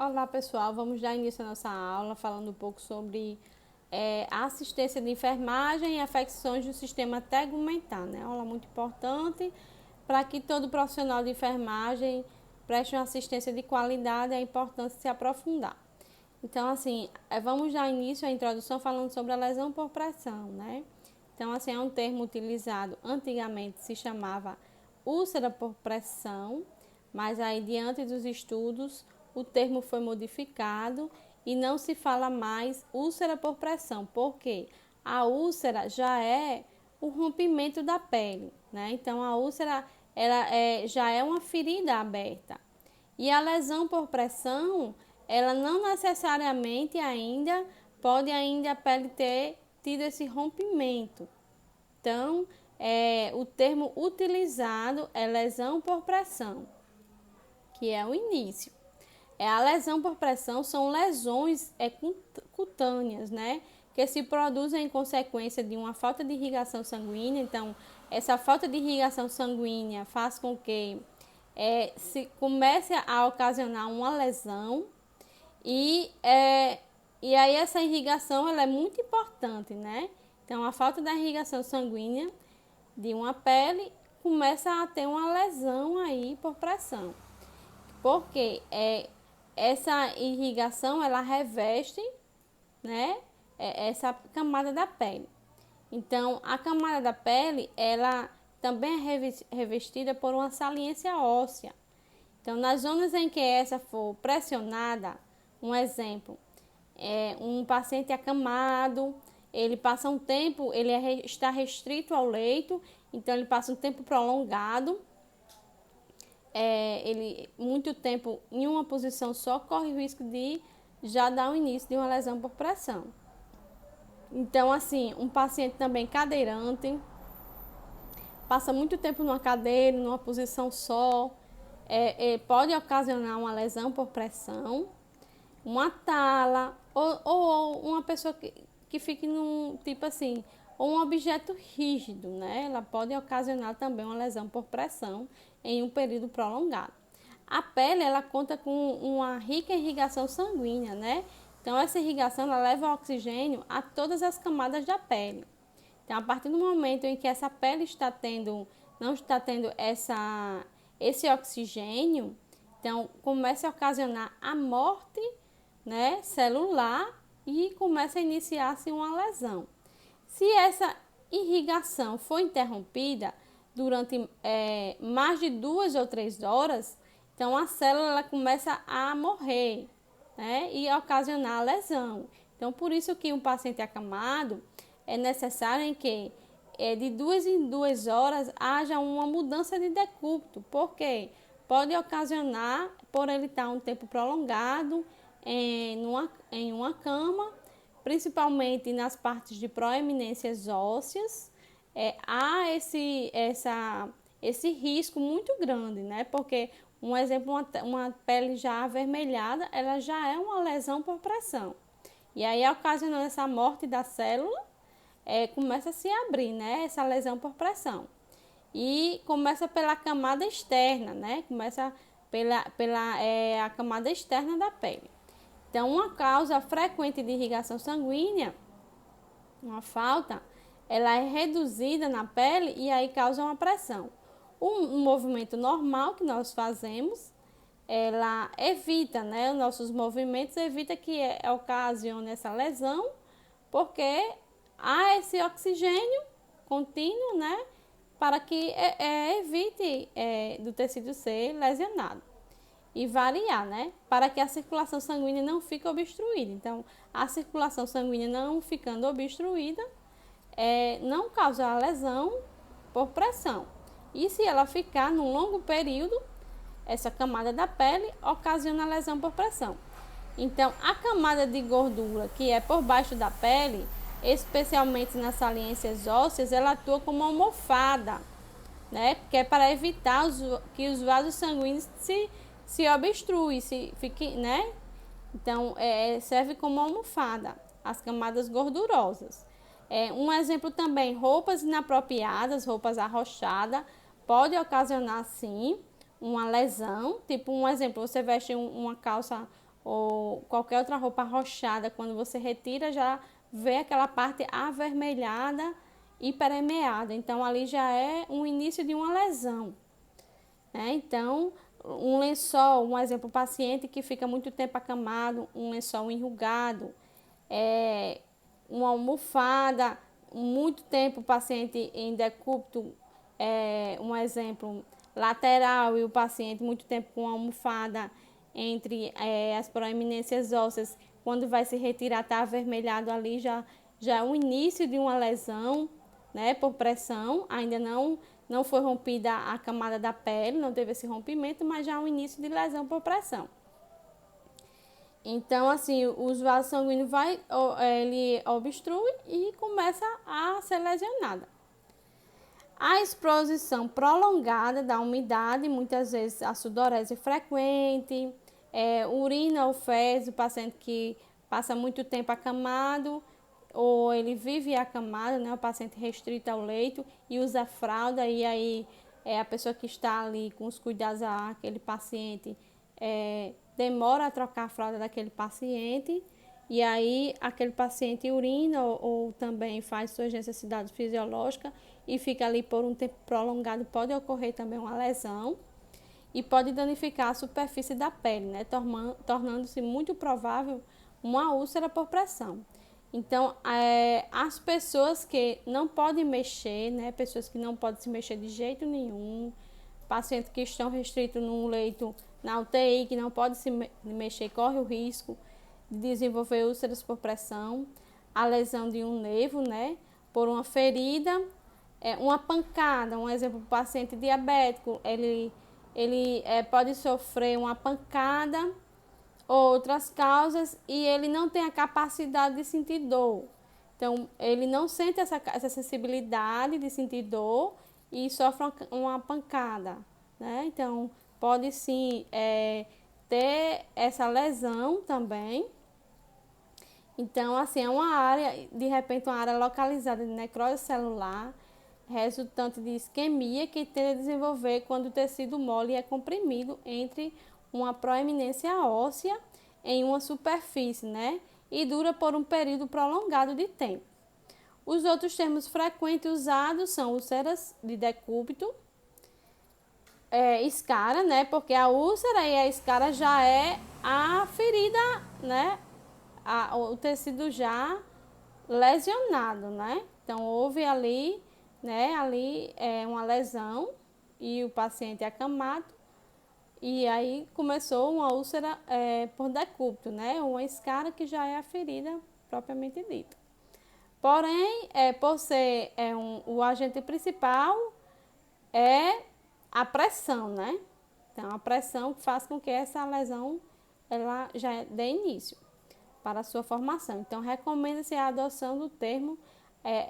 Olá pessoal, vamos dar início à nossa aula falando um pouco sobre a assistência de enfermagem e afecções do sistema tegumentar, né? Aula muito importante para que todo profissional de enfermagem preste uma assistência de qualidade, é importante se aprofundar. Então, assim, vamos dar início à introdução falando sobre a lesão por pressão, né? Então, assim, é um termo utilizado, antigamente se chamava úlcera por pressão, mas aí, diante dos estudos, o termo foi modificado e não se fala mais úlcera por pressão, porque a úlcera já é o rompimento da pele, né? Então, a úlcera já é uma ferida aberta. E a lesão por pressão, ela não necessariamente ainda pode ainda a pele ter tido esse rompimento. Então, o termo utilizado é lesão por pressão, que é o início. A lesão por pressão são lesões cutâneas, né? Que se produzem em consequência de uma falta de irrigação sanguínea. Então, essa falta de irrigação sanguínea faz com que se comece a ocasionar uma lesão e aí essa irrigação ela é muito importante, né? Então, a falta da irrigação sanguínea de uma pele começa a ter uma lesão aí por pressão. Porque essa irrigação ela reveste, né, essa camada da pele. Então, a camada da pele ela também é revestida por uma saliência óssea. Então, nas zonas em que essa for pressionada, um exemplo, um paciente acamado, ele passa um tempo, está restrito ao leito, então ele passa um tempo prolongado, ele muito tempo em uma posição só, corre o risco de já dar o início de uma lesão por pressão. Então, assim, um paciente também cadeirante, passa muito tempo numa cadeira, numa posição só, pode ocasionar uma lesão por pressão, uma tala, ou uma pessoa que fique num, tipo assim, ou um objeto rígido, né? Ela pode ocasionar também uma lesão por pressão em um período prolongado. A pele, ela conta com uma rica irrigação sanguínea, né? Então, essa irrigação, ela leva oxigênio a todas as camadas da pele. Então, a partir do momento em que essa pele não está tendo esse oxigênio, então começa a ocasionar a morte, né, celular e começa a iniciar-se uma lesão. Se essa irrigação for interrompida durante mais de 2 ou 3 horas, então a célula ela começa a morrer, né, e ocasionar a lesão. Então, por isso que um paciente acamado é necessário em que de 2 em 2 horas haja uma mudança de decúbito, porque pode ocasionar, por ele estar um tempo prolongado em uma cama, principalmente nas partes de proeminências ósseas, há esse risco muito grande, né? Porque, um exemplo, uma pele já avermelhada, ela já é uma lesão por pressão. E aí, ocasionando essa morte da célula, começa a se abrir, né? Essa lesão por pressão. E começa pela camada externa, né? Começa pela a camada externa da pele. Então, uma causa frequente de irrigação sanguínea, uma falta, ela é reduzida na pele e aí causa uma pressão. Um movimento normal que nós fazemos, ela evita, né? Os nossos movimentos evita que ocasione essa lesão, porque há esse oxigênio contínuo, né? Para que evite do tecido ser lesionado e variar, né? Para que a circulação sanguínea não fique obstruída. Então, a circulação sanguínea não ficando obstruída, não causa a lesão por pressão. E se ela ficar num longo período, essa camada da pele ocasiona a lesão por pressão. Então, a camada de gordura que é por baixo da pele, especialmente nas saliências ósseas, ela atua como uma almofada, né? Que é para evitar que os vasos sanguíneos se obstruem, se fique, né? Então, serve como almofada, as camadas gordurosas. Um exemplo também, roupas inapropriadas, roupas arrochadas, pode ocasionar, sim, uma lesão. Tipo, um exemplo, você veste uma calça ou qualquer outra roupa arrochada, quando você retira, já vê aquela parte avermelhada e permeada. Então, ali já é um início de uma lesão, né? Então, um lençol, um exemplo, paciente que fica muito tempo acamado, um lençol enrugado, uma almofada, muito tempo o paciente em decúbito, um exemplo, lateral, e o paciente muito tempo com a almofada entre as proeminências ósseas, quando vai se retirar, está avermelhado ali, já é o início de uma lesão, né, por pressão, ainda não foi rompida a camada da pele, não teve esse rompimento, mas já é o início de lesão por pressão. Então, assim, os vasos sanguíneos ele obstrui e começa a ser lesionada. A exposição prolongada da umidade, muitas vezes a sudorese frequente, urina ou fezes, o paciente que passa muito tempo acamado, ou ele vive acamado, né, o paciente restrito ao leito e usa fralda, e aí a pessoa que está ali com os cuidados àquele paciente demora a trocar a fralda daquele paciente, e aí aquele paciente urina ou também faz suas necessidades fisiológicas e fica ali por um tempo prolongado, pode ocorrer também uma lesão e pode danificar a superfície da pele, né, tornando-se muito provável uma úlcera por pressão. Então, as pessoas que não podem mexer, né, pessoas que não podem se mexer de jeito nenhum, pacientes que estão restritos num leito na UTI, que não pode se mexer, corre o risco de desenvolver úlceras por pressão, a lesão de um nervo, né, por uma ferida, uma pancada, um exemplo, paciente diabético, ele pode sofrer uma pancada, outras causas, e ele não tem a capacidade de sentir dor. Então, ele não sente essa sensibilidade de sentir dor e sofre uma pancada, né? Então, pode sim ter essa lesão também. Então, assim, é uma área, de repente, uma área localizada de necrose celular, resultante de isquemia que tende a desenvolver quando o tecido mole é comprimido entre uma proeminência óssea em uma superfície, né? E dura por um período prolongado de tempo. Os outros termos frequentes usados são úlceras de decúbito, escara, né? Porque a úlcera e a escara já é a ferida, né? O tecido já lesionado, né? Então, houve ali, né? Ali uma lesão e o paciente é acamado. E aí começou uma úlcera por decúbito, né? Uma escara que já é a ferida propriamente dita. Porém, por ser o agente principal é a pressão, né? Então, a pressão faz com que essa lesão ela já dê início para a sua formação. Então, recomenda-se a adoção do termo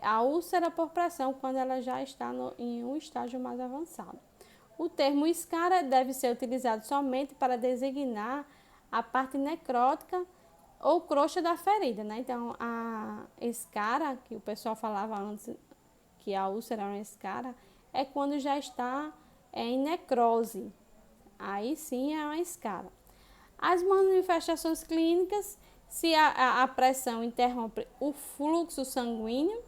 a úlcera por pressão quando ela já está em um estágio mais avançado. O termo escara deve ser utilizado somente para designar a parte necrótica ou crosta da ferida, né? Então, a escara, que o pessoal falava antes que a úlcera era uma escara, é quando já está em necrose. Aí sim é uma escara. As manifestações clínicas, se a pressão interrompe o fluxo sanguíneo,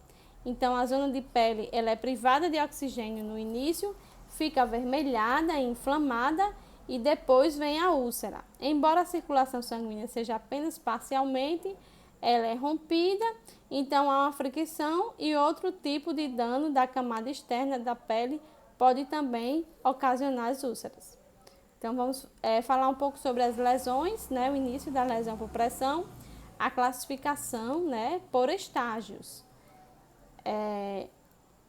então a zona de pele ela é privada de oxigênio no início, fica avermelhada e inflamada e depois vem a úlcera. Embora a circulação sanguínea seja apenas parcialmente, ela é rompida, então há uma fricção e outro tipo de dano da camada externa da pele pode também ocasionar as úlceras. Então vamos falar um pouco sobre as lesões, né? O início da lesão por pressão, a classificação, né? Por estágios.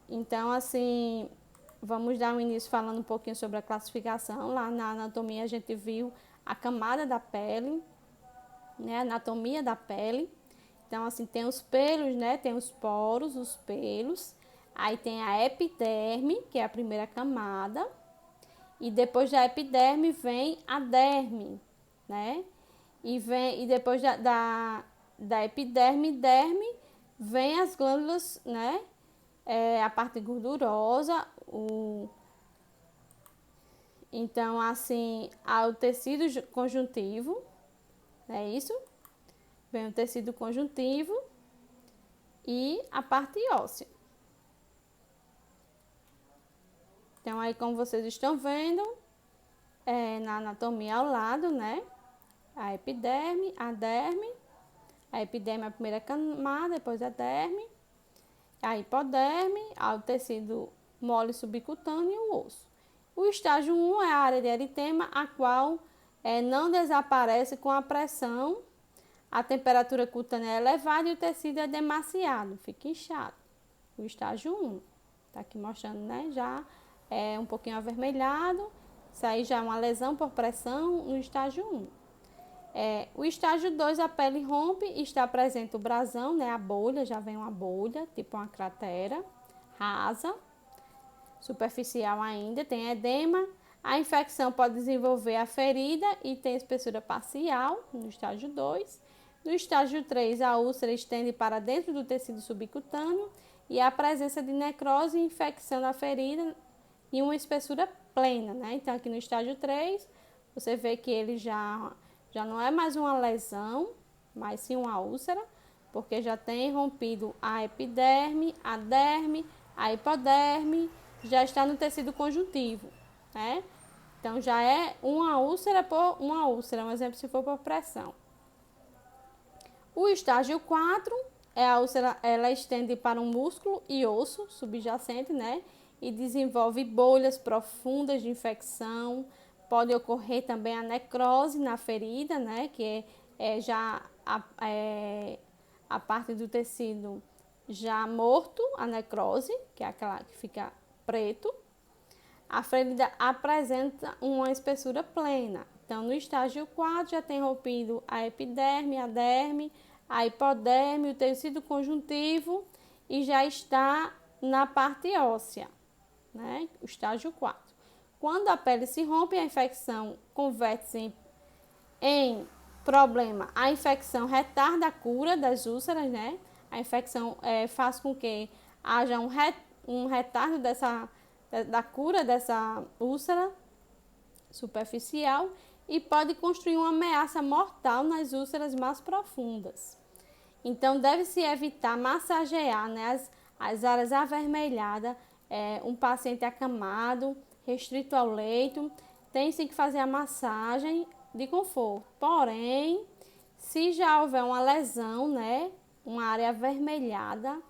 Então, assim, vamos dar um início falando um pouquinho sobre a classificação. Lá na anatomia a gente viu a camada da pele, né? A anatomia da pele. Então, assim, tem os pelos, né? Tem os poros, os pelos. Aí tem a epiderme, que é a primeira camada. E depois da epiderme vem a derme, né? E depois da epiderme, derme, vem as glândulas, né? A parte gordurosa, então, assim, há o tecido conjuntivo, É isso? Vem o tecido conjuntivo e a parte óssea. Então, aí como vocês estão vendo, na anatomia ao lado, né? A epiderme, a derme. A epiderme é a primeira camada, depois a derme. A hipoderme, o tecido mole subcutâneo e o osso. O estágio 1 é a área de eritema, a qual não desaparece com a pressão, a temperatura cutânea é elevada e o tecido é demaciado, fica inchado. O estágio 1. Está aqui mostrando, né? Já é um pouquinho avermelhado. Isso aí já é uma lesão por pressão no estágio 1. O estágio 2, a pele rompe e está presente o brasão, né? A bolha, já vem uma bolha, tipo uma cratera, rasa, superficial ainda, tem edema. A infecção pode desenvolver a ferida e tem espessura parcial no estágio 2. No estágio 3, a úlcera estende para dentro do tecido subcutâneo e a presença de necrose e infecção da ferida e uma espessura plena, né? Então, aqui no estágio 3, você vê que ele já não é mais uma lesão, mas sim uma úlcera, porque já tem rompido a epiderme, a derme, a hipoderme, já está no tecido conjuntivo, né? Então, já é uma úlcera por uma úlcera, um exemplo se for por pressão. O estágio 4 é a úlcera, ela estende para um músculo e osso subjacente, né? E desenvolve bolhas profundas de infecção. Pode ocorrer também a necrose na ferida, né? Que é já a parte do tecido já morto, a necrose, que é aquela que fica preto. A ferida apresenta uma espessura plena. Então, no estágio 4 já tem rompido a epiderme, a derme, a hipoderme, o tecido conjuntivo e já está na parte óssea, né? O estágio 4. Quando a pele se rompe, a infecção converte-se em problema. A infecção retarda a cura das úlceras, né? A infecção faz com que haja um retardo da cura dessa úlcera superficial e pode construir uma ameaça mortal nas úlceras mais profundas. Então, deve-se evitar massagear, né, as áreas avermelhadas, um paciente acamado, restrito ao leito, tem-se que fazer a massagem de conforto. Porém, se já houver uma lesão, né, uma área avermelhada,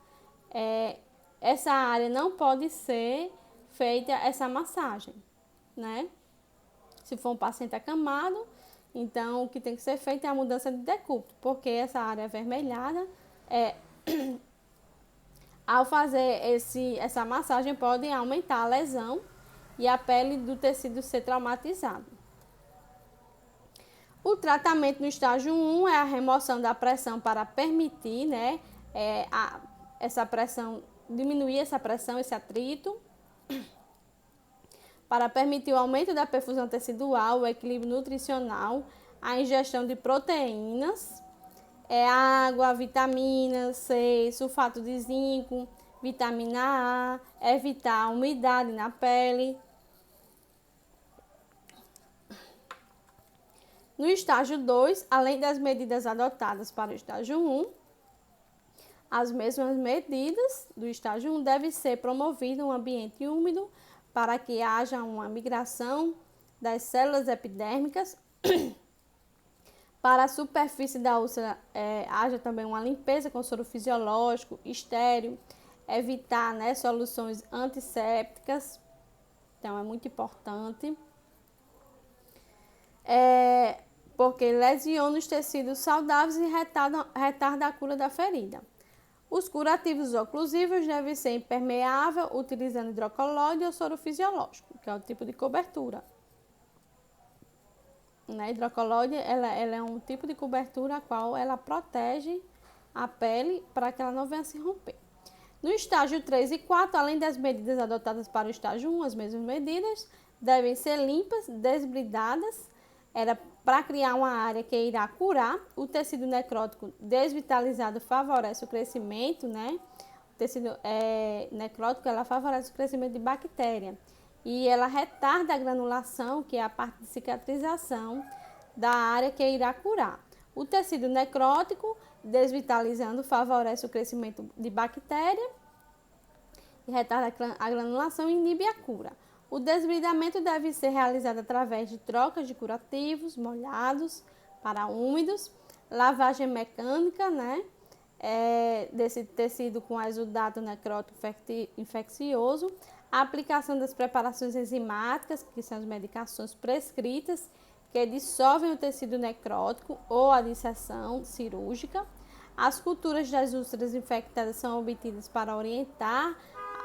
essa área não pode ser feita essa massagem, né? Se for um paciente acamado, então o que tem que ser feito é a mudança de decúbito, porque essa área avermelhada, ao fazer essa massagem, pode aumentar a lesão e a pele do tecido ser traumatizado. O tratamento no estágio 1 é a remoção da pressão para permitir, né, essa pressão, diminuir essa pressão, esse atrito, para permitir o aumento da perfusão tecidual, o equilíbrio nutricional, a ingestão de proteínas, água, vitamina C, sulfato de zinco, vitamina A, evitar a umidade na pele. No estágio 2, além das medidas adotadas para o estágio 1, as mesmas medidas do estágio 1 devem ser promovidas em um ambiente úmido para que haja uma migração das células epidérmicas. Para a superfície da úlcera, haja também uma limpeza com soro fisiológico, estéril, evitar, né, soluções antissépticas, então é muito importante, porque lesiona os tecidos saudáveis e retarda a cura da ferida. Os curativos oclusivos devem ser impermeável, utilizando hidrocolóide ou soro fisiológico, que é o tipo de cobertura. A hidrocolóide ela é um tipo de cobertura a qual ela protege a pele para que ela não venha se romper. No estágio 3 e 4, além das medidas adotadas para o estágio 1, as mesmas medidas devem ser limpas, desbridadas, para criar uma área que irá curar. O tecido necrótico desvitalizado favorece o crescimento, né? O tecido necrótico ela favorece o crescimento de bactéria e ela retarda a granulação, que é a parte de cicatrização da área que irá curar. O tecido necrótico, desvitalizando, favorece o crescimento de bactéria e retarda a granulação e inibe a cura. O desbridamento deve ser realizado através de trocas de curativos molhados para úmidos, lavagem mecânica, né, desse tecido com exudato necrótico infeccioso, a aplicação das preparações enzimáticas, que são as medicações prescritas, que dissolvem o tecido necrótico ou a disseção cirúrgica. As culturas das úlceras infectadas são obtidas para orientar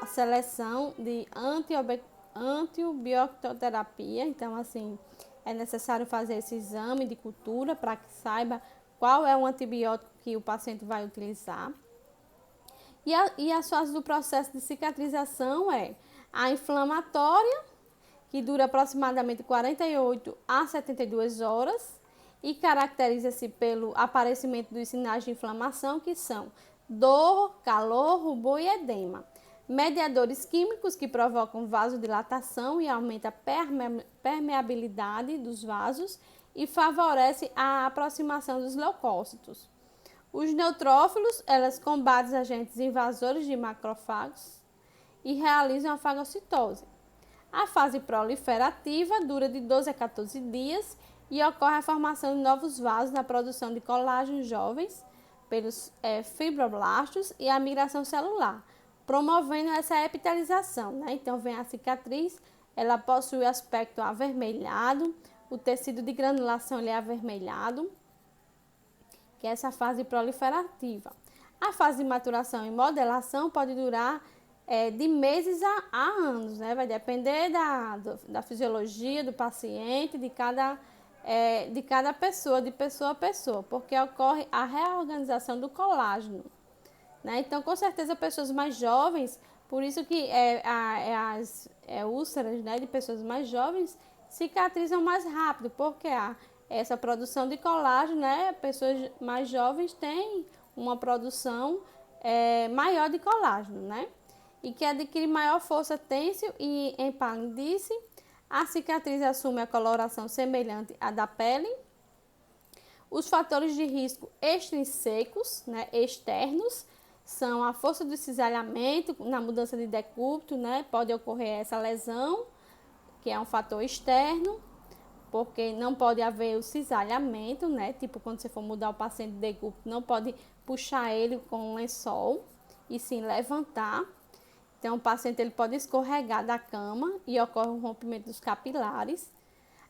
a seleção de antibioterapia. Então, assim, é necessário fazer esse exame de cultura para que saiba qual é o antibiótico que o paciente vai utilizar. E as fases do processo de cicatrização é a inflamatória, que dura aproximadamente 48 a 72 horas e caracteriza-se pelo aparecimento dos sinais de inflamação, que são dor, calor, rubor e edema. Mediadores químicos que provocam vasodilatação e aumentam a permeabilidade dos vasos e favorece a aproximação dos leucócitos. Os neutrófilos, elas combatem agentes invasores de macrófagos e realizam a fagocitose. A fase proliferativa dura de 12 a 14 dias e ocorre a formação de novos vasos na produção de colágenos jovens pelos fibroblastos e a migração celular, promovendo essa epitelização, né? Então, vem a cicatriz, ela possui aspecto avermelhado, o tecido de granulação ele é avermelhado, que é essa fase proliferativa. A fase de maturação e modelação pode durar de meses a anos, né? Vai depender da fisiologia do paciente, de cada pessoa, de pessoa a pessoa, porque ocorre a reorganização do colágeno, né? Então, com certeza, pessoas mais jovens, por isso que as úlceras, né, de pessoas mais jovens cicatrizam mais rápido, porque essa produção de colágeno, né, pessoas mais jovens têm uma produção maior de colágeno, né? E que adquire maior força têncil e em palidece. A cicatriz assume a coloração semelhante à da pele. Os fatores de risco extrínsecos, né, externos, são a força do cisalhamento, na mudança de decúbito, né, pode ocorrer essa lesão, que é um fator externo, porque não pode haver o cisalhamento, né, tipo quando você for mudar o paciente de decúbito, não pode puxar ele com um lençol e sim levantar. Então, o paciente ele pode escorregar da cama e ocorre um rompimento dos capilares.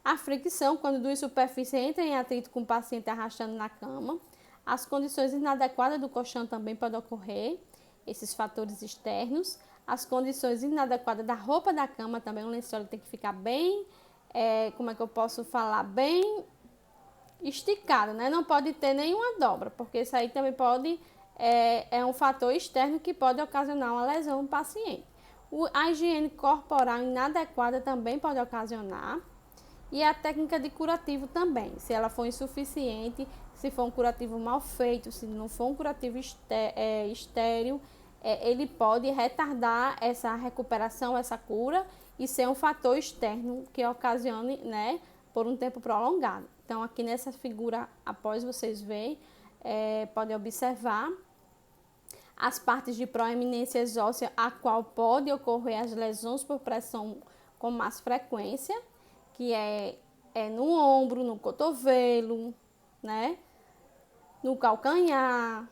A fricção, quando duas superfícies entram em atrito com o paciente arrastando na cama. As condições inadequadas do colchão também podem ocorrer, esses fatores externos. As condições inadequadas da roupa da cama também, o lençol tem que ficar bem, como é que eu posso falar, bem esticado, né? Não pode ter nenhuma dobra, porque isso aí também pode... É um fator externo que pode ocasionar uma lesão no paciente. A higiene corporal inadequada também pode ocasionar. E a técnica de curativo também, se ela for insuficiente, se for um curativo mal feito, se não for um curativo estéril, ele pode retardar essa recuperação, essa cura e ser um fator externo que ocasione, né, por um tempo prolongado. Então, aqui nessa figura, após vocês verem, podem observar as partes de proeminência óssea, a qual pode ocorrer as lesões por pressão com mais frequência, que é no ombro, no cotovelo, né? No calcanhar,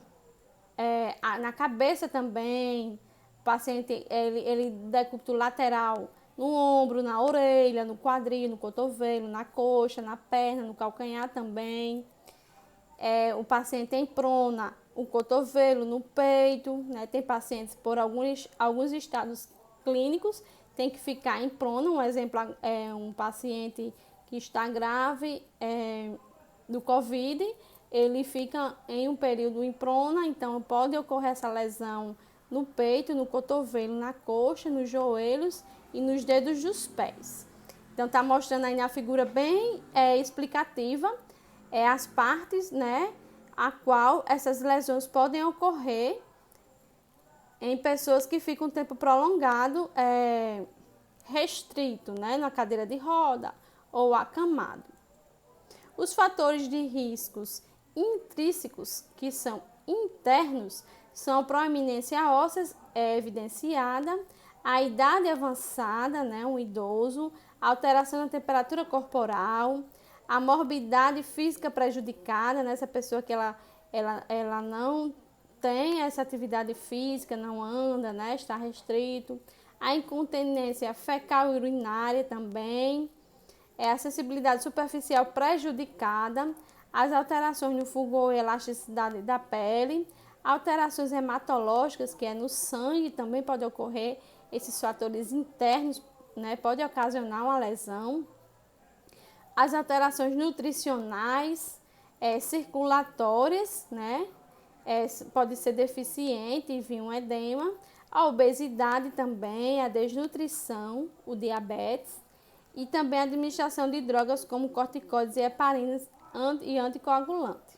na cabeça também. O paciente, ele decúbito lateral no ombro, na orelha, no quadril, no cotovelo, na coxa, na perna, no calcanhar também. O paciente tem prona, o cotovelo, no peito, né? Tem pacientes por alguns estados clínicos tem que ficar em prona. Um exemplo é um paciente que está grave do COVID, ele fica em um período em prona, então pode ocorrer essa lesão no peito, no cotovelo, na coxa, nos joelhos e nos dedos dos pés. Então tá mostrando aí na figura bem explicativa as partes, né, a qual essas lesões podem ocorrer em pessoas que ficam um tempo prolongado restrito, né, na cadeira de roda ou acamado. Os fatores de riscos intrínsecos, que são internos, são proeminência óssea evidenciada, a idade avançada, né, um idoso, alteração na temperatura corporal, a morbidade física prejudicada, né, essa pessoa que ela não tem essa atividade física, não anda, né, está restrito, a incontinência fecal e urinária também, a sensibilidade superficial prejudicada, as alterações no fulgor e elasticidade da pele, alterações hematológicas, que é no sangue, também pode ocorrer esses fatores internos, né, pode ocasionar uma lesão, as alterações nutricionais, circulatórias, né, pode ser deficiente e vir um edema, a obesidade também, a desnutrição, o diabetes e também a administração de drogas como corticoides e heparinas e anticoagulantes.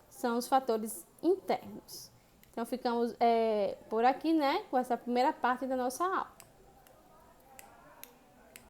São os fatores internos. Então, ficamos por aqui, né, com essa primeira parte da nossa aula.